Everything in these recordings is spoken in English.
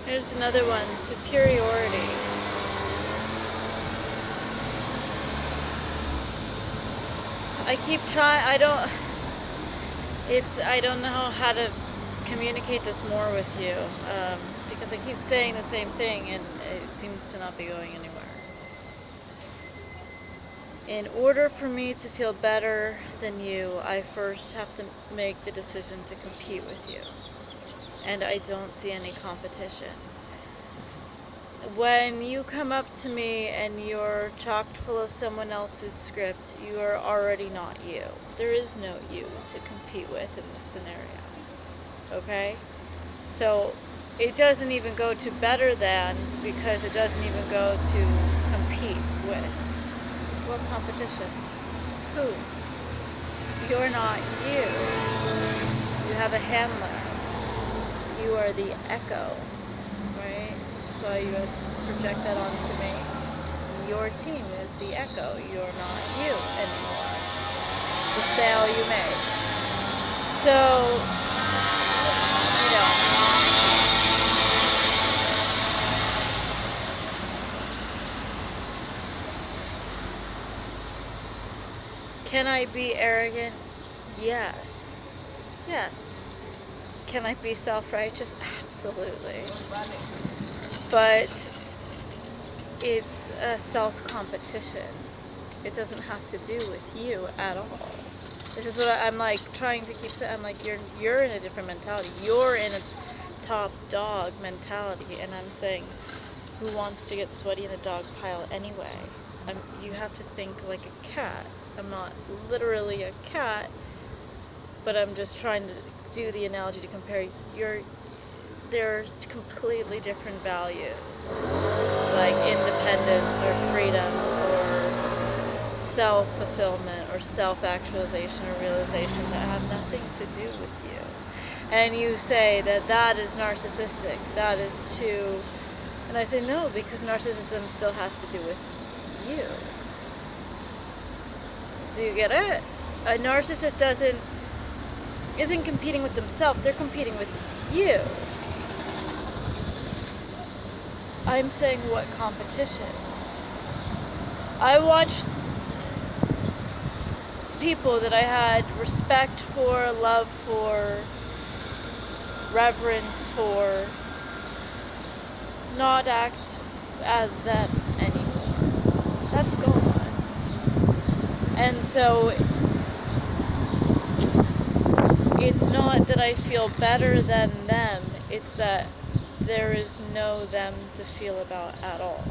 Here's another one, superiority. I keep trying, I don't know how to communicate this more with you, because I keep saying the same thing and it seems to not be going anywhere. In order for me to feel better than you, I first have to make the decision to compete with you. And I don't see any competition. When you come up to me and you're chocked full of someone else's script, you are already not you. There is no you to compete with in this scenario. Okay? So it doesn't even go to better than, because it doesn't even go to compete with. What competition? Who? You're not you. You have a handler. You are the echo, right? That's why you guys project that onto me. Your team is the echo. You're not you anymore. The sale you made. So, you know. Can I be arrogant? Yes. Yes. Can I be self-righteous? Absolutely. But it's a self-competition. It doesn't have to do with you at all. This is what I'm like trying to keep saying. I'm like, you're in a different mentality. You're in a top dog mentality, and I'm saying, who wants to get sweaty in a dog pile anyway? You have to think like a cat. I'm not literally a cat, but I'm just trying to do the analogy to compare they're completely different values, like independence or freedom or self-fulfillment or self-actualization or realization, that have nothing to do with you. And you say that is narcissistic, that is too, and I say no, because narcissism still has to do with you. Do you get it? A narcissist isn't competing with themselves, they're competing with you. I'm saying, what competition? I watched people that I had respect for, love for, reverence for, not act as them anymore. That's gone. And so it's not that I feel better than them, it's that there is no them to feel about at all.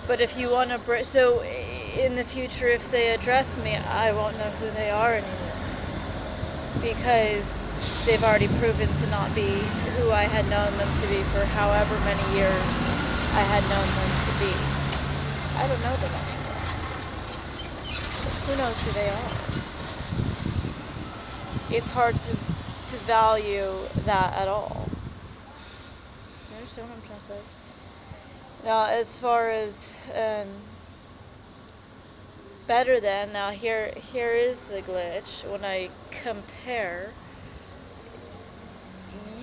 But if you want to so in the future, if they address me, I won't know who they are anymore, because they've already proven to not be who I had known them to be for however many years I had known them to be. I don't know them anymore. Who knows who they are? It's hard to value that at all. You understand what I'm trying to say? Now, as far as better than, now here is the glitch. When I compare,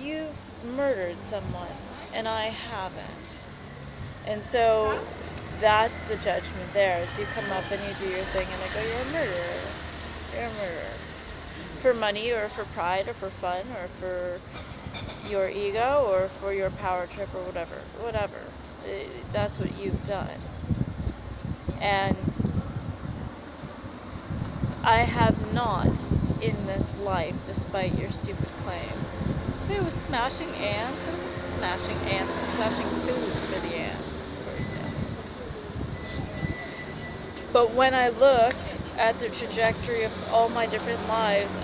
you've murdered someone and I haven't, and so that's the judgment there. So you come up and you do your thing and I go, you're a murderer. You're a murderer. For money or for pride or for fun or for your ego or for your power trip or whatever. That's what you've done. And I have not in this life, despite your stupid claims. Say I was smashing ants. I wasn't smashing ants. I was smashing food for the ants, for example. But when I look at the trajectory of all my different lives,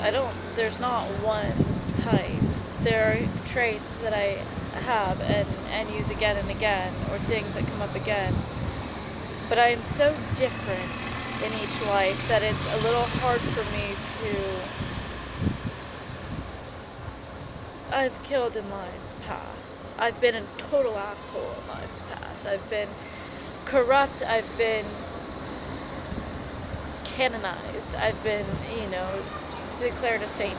there's not one type. There are traits that I have and use again and again, or things that come up again. But I am so different in each life that it's a little hard for me to... I've killed in lives past. I've been a total asshole in lives past. I've been corrupt. I've been canonized. I've been, declared a saint,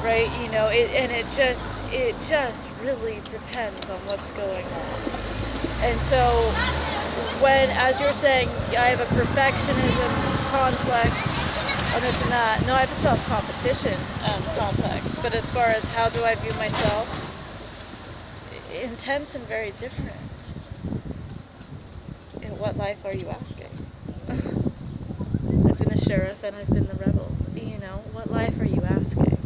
right? You know, it just really depends on what's going on. And so when, as you're saying, I have a perfectionism complex and this and that, no, I have a self-competition complex, but as far as how do I view myself, intense and very different. In what life are you asking? I've been the sheriff and I've been the rebel. You know, what life are you asking?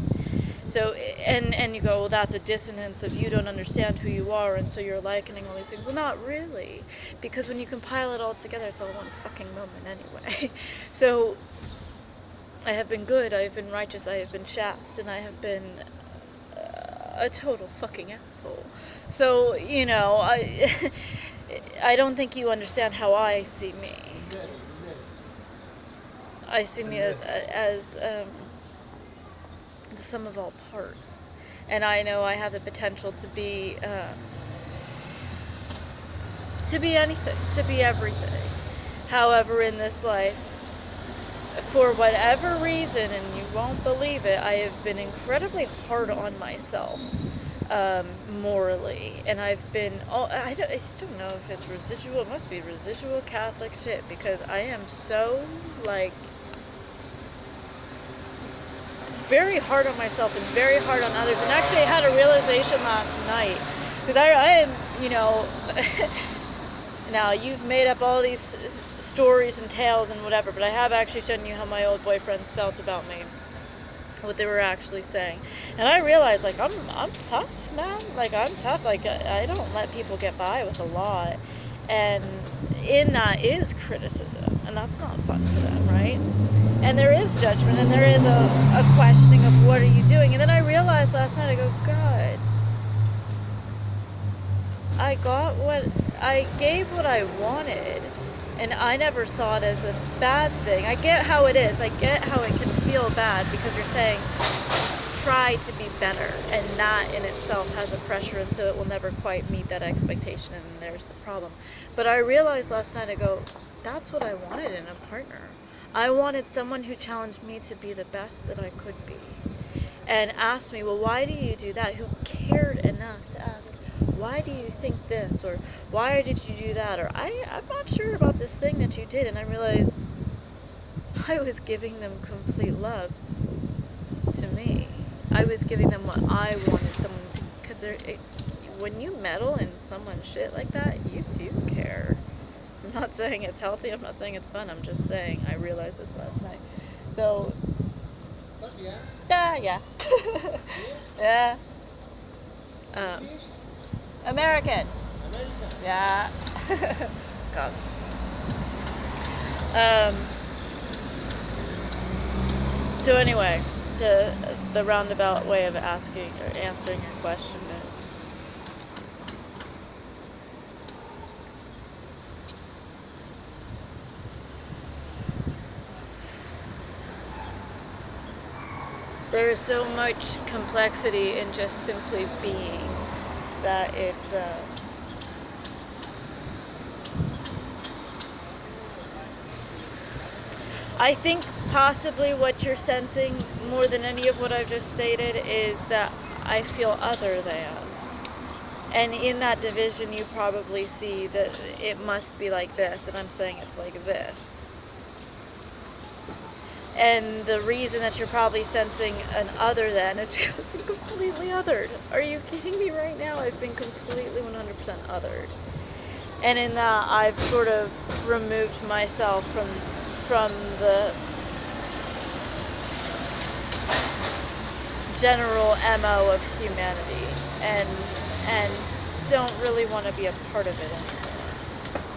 So, and you go, well, that's a dissonance of you don't understand who you are, and so you're likening all these things. Well, not really, because when you compile it all together, it's all one fucking moment anyway. So, I have been good, I have been righteous, I have been chaste, and I have been a total fucking asshole. So, you know, I don't think you understand how I see me. I see me as the sum of all parts, and I know I have the potential to be anything, to be everything. However, in this life, for whatever reason, and you won't believe it, I have been incredibly hard on myself, morally, and I've been, I don't know if it's residual, it must be residual Catholic shit, because I am so, like, very hard on myself and very hard on others. And actually I had a realization last night, because I am, you know, now you've made up all these stories and tales and whatever, but I have actually shown you how my old boyfriends felt about me, what they were actually saying. And I realized, like, I'm tough, man. Like, I'm tough. Like, I don't let people get by with a lot. And in that is criticism, and that's not fun for them, right? And there is judgment, and there is a questioning of what are you doing. And then I realized last night, I go, God, I gave what I wanted, and I never saw it as a bad thing. I get how it is. I get how it can feel bad, because you're saying, try to be better, and that in itself has a pressure, and so it will never quite meet that expectation, and there's the problem. But I realized last night, I go, that's what I wanted in a partner. I wanted someone who challenged me to be the best that I could be, and asked me, well, why do you do that? Who cared enough to ask, why do you think this, or why did you do that, or I'm not sure about this thing that you did. And I realized I was giving them complete love to me. I was giving them what I wanted someone to, because when you meddle in someone's shit like that, you do care. I'm not saying it's healthy, I'm not saying it's fun, I'm just saying I realized this last night. So, yeah. Yeah. American. Yeah. God. So anyway, the roundabout way of asking or answering your question is, there is so much complexity in just simply being that it's I think possibly what you're sensing more than any of what I've just stated is that I feel other than. And in that division, you probably see that it must be like this, and I'm saying it's like this. And the reason that you're probably sensing an other than is because I've been completely othered. Are you kidding me right now? I've been completely 100% othered. And in that, I've sort of removed myself from the general MO of humanity, and don't really want to be a part of it anymore.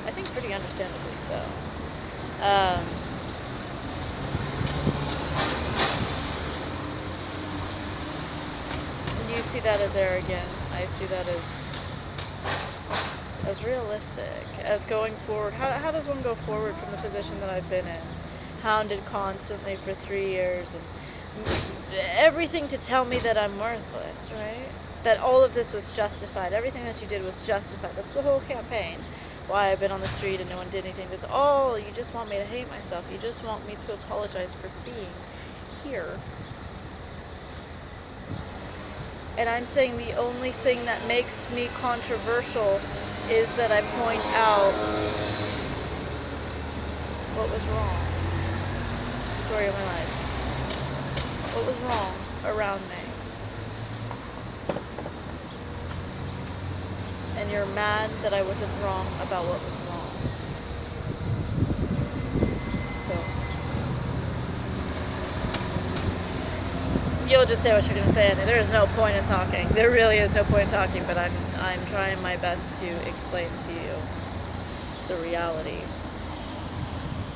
I think pretty understandably so. You see that as arrogant. I see that as realistic, as going forward. How does one go forward from the position that I've been in? Hounded constantly for 3 years, and everything to tell me that I'm worthless, right? That all of this was justified. Everything that you did was justified. That's the whole campaign. Why I've been on the street and no one did anything. That's all. You just want me to hate myself. You just want me to apologize for being here. And I'm saying the only thing that makes me controversial is that I point out what was wrong. Story of my life. What was wrong around me. And you're mad that I wasn't wrong about what was wrong. So you'll just say what you're going to say, and there is no point in talking. There really is no point in talking, but I'm trying my best to explain to you the reality.